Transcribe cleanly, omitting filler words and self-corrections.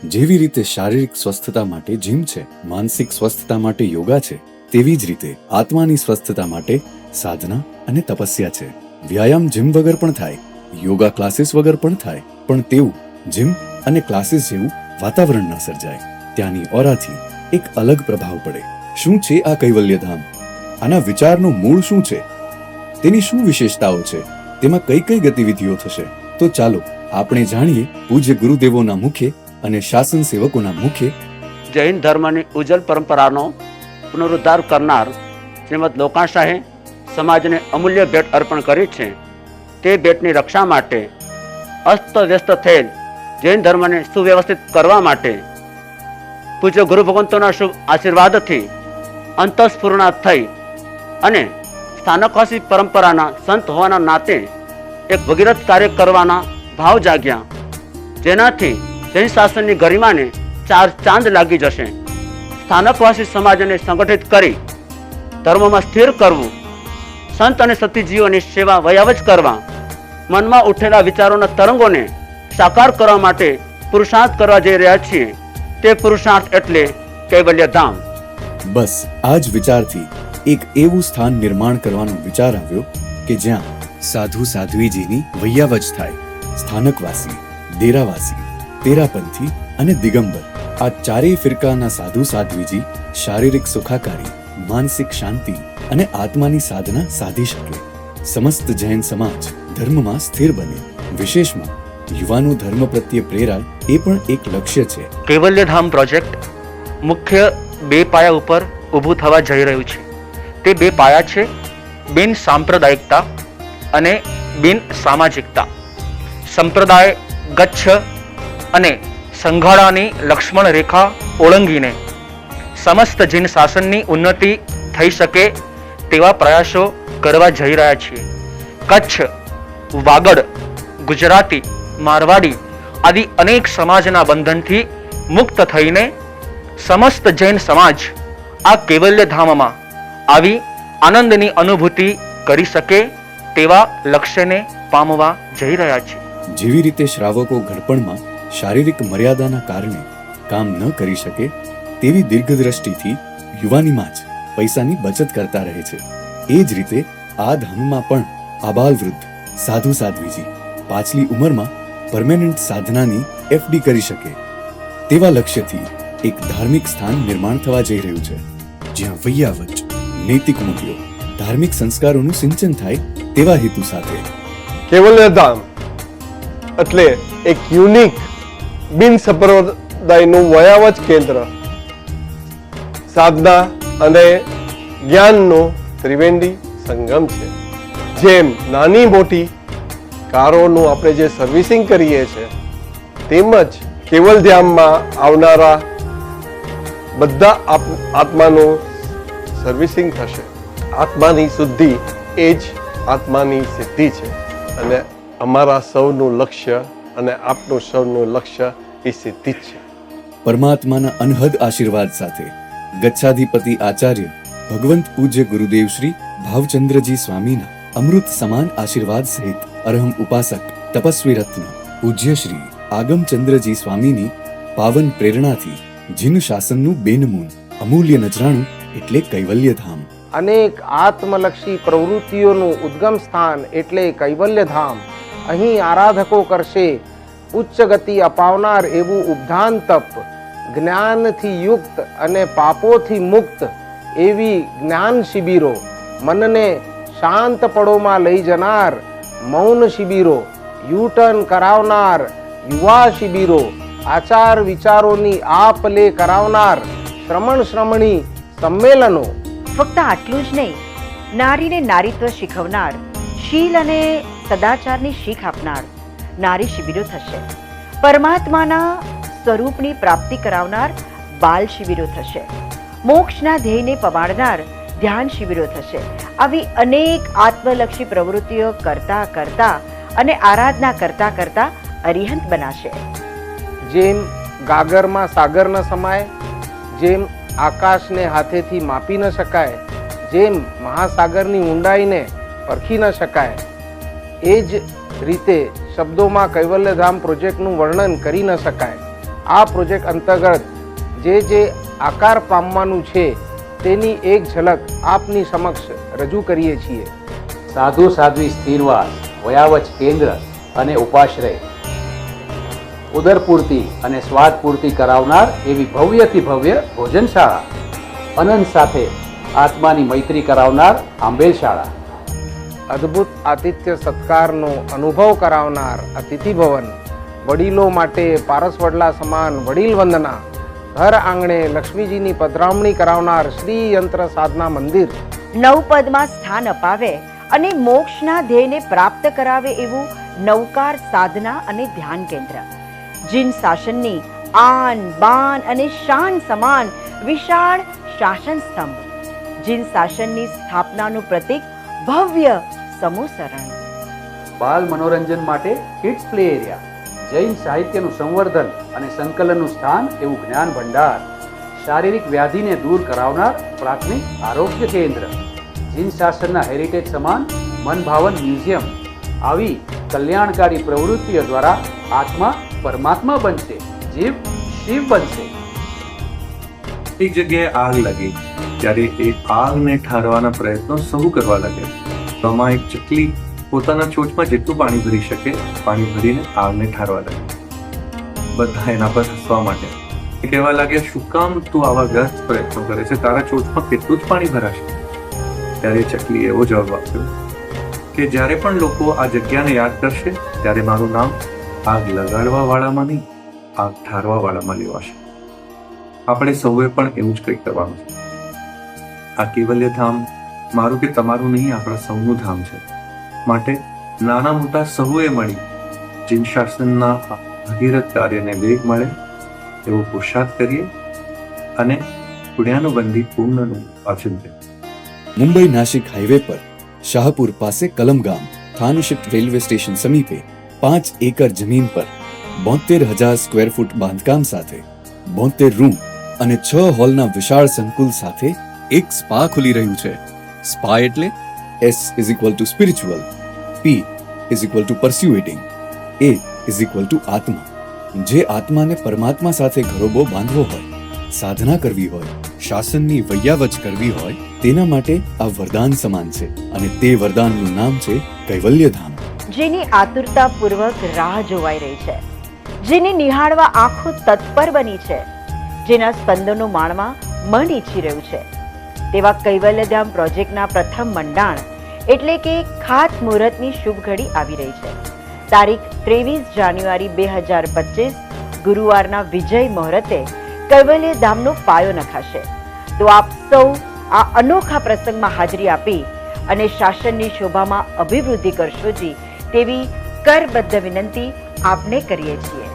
જેવી રીતે શારીરિક સ્વસ્થતા માટે જીમ છે, માનસિક સ્વસ્થતા માટે યોગા છે, તેવી જ રીતે આત્માની સ્વસ્થતા માટે સાધના અને તપસ્યા છે. વ્યાયામ જીમ વગર પણ થાય, યોગા ક્લાસીસ વગર પણ થાય, પણ તેવું જીમ અને ક્લાસીસ જેવું વાતાવરણ ન સર્જાય. ત્યાંની ઓરાથી એક અલગ પ્રભાવ પડે. શું છે આ કૈવલ્યધામ? આના વિચારનું મૂળ શું છે? તેની શું વિશેષતાઓ છે? તેમાં કઈ કઈ ગતિવિધિઓ થશે? તો ચાલો આપણે જાણીએ પૂજ્ય ગુરુદેવોના મુખે અને શાસન સેવકોના મુખે. જૈન ધર્મની ઉજ્જવલ પરંપરાનો પુનરુદ્ધાર કરનાર શ્રીમદ લોકાશાહે સમાજને અમૂલ્ય ભેટ અર્પણ કરી છે. તે ભેટની રક્ષા માટે અસ્તવ્યસ્ત થયેલ જૈન ધર્મને સુવ્યવસ્થિત કરવા માટે પૂજ્ય ગુરુ ભગવંતોના શુભ આશીર્વાદથી અંતઃસ્ફુરણા થઈ અને સ્થાનકવાસી પરંપરાના સંત હોવાના નાતે એક ભગીરથ કાર્ય કરવાના ભાવ જાગ્યા, જેનાથી જૈન શાસનની ગરિમાને ચાર ચાંદ લાગી જશે. સ્થાનકવાસી સમાજને સંગઠિત કરી ધર્મમાં સ્થિર કરવું, સંત અને સતીજીઓની સેવા વયાવજ કરવા, મનમાં ઉઠેલા વિચારોના તરંગોને સાકાર કરવા માટે પુરુષાર્થ કરવા જઈ રહ્યા છીએ. તે પુરુષાર્થ એટલે કૈવલ્યધામ. બસ આ જ વિચારથી એક એવું સ્થાન નિર્માણ કરવાનો વિચાર આવ્યો કે જ્યાં સાધુ સાધ્વીજીની વૈયાવજ થાય. સ્થાનકવાસી, ડેરાવાસી, તેરાપંથી અને દિગંબર આ ચારેય ફિરકાના સાધુ સાધ્વીજી શારીરિક સુખાકારી, માનસિક શાંતિ અને આત્માની સાધના સાધી શકે. સમસ્ત જૈન સમાજ ધર્મમાં સ્થિર બને. વિશેષમાં યુવાનો ધર્મ પ્રત્યે પ્રેરાય એ પણ એક લક્ષ્ય છે. કૈવલ્યધામ પ્રોજેક્ટ મુખ્ય બે પાયા ઉપર ઊભું થવા જઈ રહ્યું છે. તે બે પાયા છે બિન સાંપ્રદાયિકતા અને બિન સામાજિકતા. સંપ્રદાય ગચ્છ અને સંઘાડાની લક્ષ્મણ રેખા ઓળંગીને સમસ્ત જૈન શાસનની ઉન્નતિ થઈ શકે તેવા પ્રયાસો કરવા જઈ રહ્યા છીએ. કચ્છ, વાગડ, ગુજરાતી, મારવાડી આદિ અનેક સમાજના બંધનથી મુક્ત થઈને સમસ્ત જૈન સમાજ આ કૈવલ્યધામમાં આવી આનંદની અનુભૂતિ કરી શકે તેવા લક્ષ્યને પામવા જઈ રહ્યા છે. જેવી રીતે શ્રાવકો ઘડપણમાં શારીરિક મર્યાદાના કારણે કામ ન કરી શકે, તેવી દીર્ઘદ્રષ્ટિથી યુવાનીમાં જ પૈસાની બચત કરતા રહે છે, એ જ રીતે આ ધામમાં પણ આબાલવૃદ્ધ સાધુ સાધ્વીજી પાછલી ઉંમરમાં પરમેનન્ટ સાધનાની એફડી કરી શકે તેવા લક્ષ્યથી એક ધાર્મિક સ્થાન નિર્માણ થવા જઈ રહ્યું છે, જ્યાં વૈયાવજ, નૈતિક મૂલ્યો, ધાર્મિક સંસ્કારોનું સિંચન થાય તેવા હેતુ સાથે. કૈવલ્યધામ એટલે એક યુનિક બિન સંપ્રદાયનું વયાવજ કેન્દ્ર, સાધના અને જ્ઞાનનો ત્રિવેણી સંગમ છે. જેમ નાની મોટી કારોનું આપણે જે સર્વિસિંગ કરીએ છીએ, તેમજ કૈવલ્યધામમાં આવનારા બધા આત્માનું સર્વિસિંગ થશે. આત્માની શુદ્ધિ એ જ આત્માની સિદ્ધિ છે અને અમારા સૌનું લક્ષ્ય અને આપનું સૌનું લક્ષ્ય એ સિદ્ધિ જ છે. પરમાત્માના અનહદ આશીર્વાદ સાથે ગચ્છાધિપતિ આચાર્ય ભગવંત પૂજ્ય ગુરુદેવ શ્રી ભાવચંદ્રજી સ્વામીના અમૃત સમાન આશીર્વાદ સહિત અરહમ ઉપાસક તપસ્વી રત્ન પૂજ્ય શ્રી આગમચંદ્રજી સ્વામીની પાવન પ્રેરણાથી જીન શાસનનું બેનમૂન અમૂલ્ય નજરાણું એટલે કૈવલ્યધામ. અનેક આત્મલક્ષી પ્રવૃત્તિઓનું ઉદ્ગમ સ્થાન એટલે કૈવલ્યધામ. અહીં આરાધકો કરશે ઉચ્ચ ગતિ અપાવનાર એવું ઉપધાન તપ, જ્ઞાનથી યુક્ત અને પાપોથી મુક્ત એવી જ્ઞાન શિબિરો, મનને શાંત પળોમાં લઈ જનાર મૌન શિબિરો, યુટર્ન કરાવનાર યુવા શિબિરો, આચાર વિચારોની આપ લે કરાવનાર શ્રમણ શ્રમણી સંમેલનો. ફક્ત આટલું જ નહીં, નારીને નારીત્વ શીખવનાર, શીલ અને સદાચારની શીખ આપનાર નારી શિબિરો થશે. પરમાત્માના સ્વરૂપની પ્રાપ્તિ કરાવનાર બાલ શિબિરો થશે. મોક્ષના ધ્યેયને પમાડનાર ધ્યાન શિબિરો થશે. આવી અનેક આત્મલક્ષી પ્રવૃત્તિઓ કરતા કરતા અને આરાધના કરતા કરતા અરિહંત બનાશે. જેમ ગાગરમાં સાગર ન સમાય, જેમ આકાશને હાથેથી માપી ન શકાય, જેમ મહાસાગરની ઊંડાઈને પરખી ન શકાય, એ જ રીતે શબ્દોમાં કૈવલ્યધામ પ્રોજેક્ટનું વર્ણન કરી ન શકાય. આ પ્રોજેક્ટ અંતર્ગત જે આકાર પામવાનું છે તેની એક ઝલક આપની સમક્ષ રજૂ કરીએ છીએ. સાધુ સાધ્વી સ્થિરવાસ, વયાવચ કેન્દ્ર અને ઉપાશ્રય, ઉદરપૂર્તિ અને સ્વાદપૂર્તિ કરાવનાર એવી ભવ્યથી ભવ્ય ભોજનશાળા, અનંત સાથે આત્માની મૈત્રી કરાવનાર આંબેલ શાળા, અદ્ભુત આતિથ્ય સત્કારનો અનુભવ કરાવનાર અતિથિ ભવન, વડીલો માટે પારસવડલા સમાન વડીલ વંદના, ઘર આંગણે લક્ષ્મીજીની પધરામણી કરાવનાર શ્રી યંત્ર સાધના મંદિર, નવપદમાં સ્થાન અપાવે અને મોક્ષના ધ્યેયને પ્રાપ્ત કરાવે એવું નવકાર સાધના અને ધ્યાન કેન્દ્ર, જીન શાસનની આન બાન અને શાન સમાન વિશાળ શાસન સ્તંભ, જીન શાસનની સ્થાપનાનું પ્રતીક ભવ્ય સમૂહ સરણ, બાલ મનોરંજન માટે કિડ્સ પ્લે એરિયા, જૈન સાહિત્યનું સંવર્ધન અને સંકલનનું સ્થાન એવું જ્ઞાન ભંડાર, શારીરિક વ્યાધિને દૂર કરાવનાર પ્રાથમિક આરોગ્ય કેન્દ્ર, જીન શાસનના હેરિટેજ સમાન મનભાવન મ્યુઝિયમ. આવી કલ્યાણકારી પ્રવૃત્તિઓ દ્વારા આત્મા પરમાત્મા બનશે, જીવ શિવ બનશે. એક જગ્યાએ આગ લાગી ત્યારે એ આગને ઠારવાના પ્રયત્નો સહુ કરવા લાગ્યા. તો આમાં એક ચકલી પોતાના ચોચમાં જેટલું પાણી ભરી શકે પાણી ભરીને આગને ઠારવા લાગી. બધા એના પર હસવા માંડ્યા. એ કહેવા લાગ્યા, શું કામ તું આવા વ્યસ્ત પ્રયત્નો કરે છે? તારા ચોચમાં કેટલું જ પાણી ભરાશે? ત્યારે ચકલી એવો જવાબ આપ્યો કે જ્યારે પણ લોકો આ જગ્યાને યાદ કરશે ત્યારે મારું નામ આગ લગાડવા વાળામાં નહીં, આગ ઠારવા વાળામાં લેવાશે. આપણે સૌએ પણ એવું જ કંઈક કરવાનું છે. આ કૈવલ્ય ધામ મારું કે તમારું નહીં, આપણા સૌનું ધામ છે. માટે નાના મોટા સૌએ મળી જીન શાસનના ભગીરથ કાર્યને વેગ મળે એવો પુરુષાર્થ કરીએ અને પુણ્યાનુબંધી પૂર્ણનું વાચન કરીએ. મુંબઈ નાસિક હાઈવે પર શાહપુર પાસે કલમગામ થાનશિફ્ટ રેલવે સ્ટેશન સમીપે 5 એકર જમીન પર 72,000 સ્ક્વેર ફૂટ બાંધકામ સાથે 72 રૂમ અને 6 હોલના વિશાળ સંકુલ સાથે એક સ્પા ખુલી રહ્યું છે. સ્પા એટલે S = સ્પિરિચ્યુઅલ, P = પરસ્યુએટિંગ, A = આત્મા. જે આત્માને પરમાત્મા સાથે ઘરોબો બાંધવો હોય, સાધના કરવી હોય, શાસનની વૈયાવચ કરવી હોય, તેના માટે આ વરદાન સમાન છે અને તે વરદાનનું નામ છે કૈવલ્યધામ. જેની આતુરતાપૂર્વક રાહ જોવાઈ રહી છે, જેને નિહાળવા આંખો તત્પર બની છે, જેના સ્પંદનો માણવા મન ઈચ્છી રહ્યું છે, તેવા કૈવલ્યધામ પ્રોજેક્ટના પ્રથમ મંડાણ એટલે કે ખાતમુહૂર્તની શુભ ઘડી આવી રહી છે. તારીખ 23 જાન્યુઆરી 2025 ગુરુવારના વિજય મુહૂર્તે કૈવલ્યધામનો પાયો નખાશે. તો આપ સૌ આ અનોખા પ્રસંગમાં હાજરી આપી અને શાસનની શોભામાં અભિવૃદ્ધિ કરશો જી, તેવી કરબદ્ધ વિનંતી આપને કરીએ છીએ.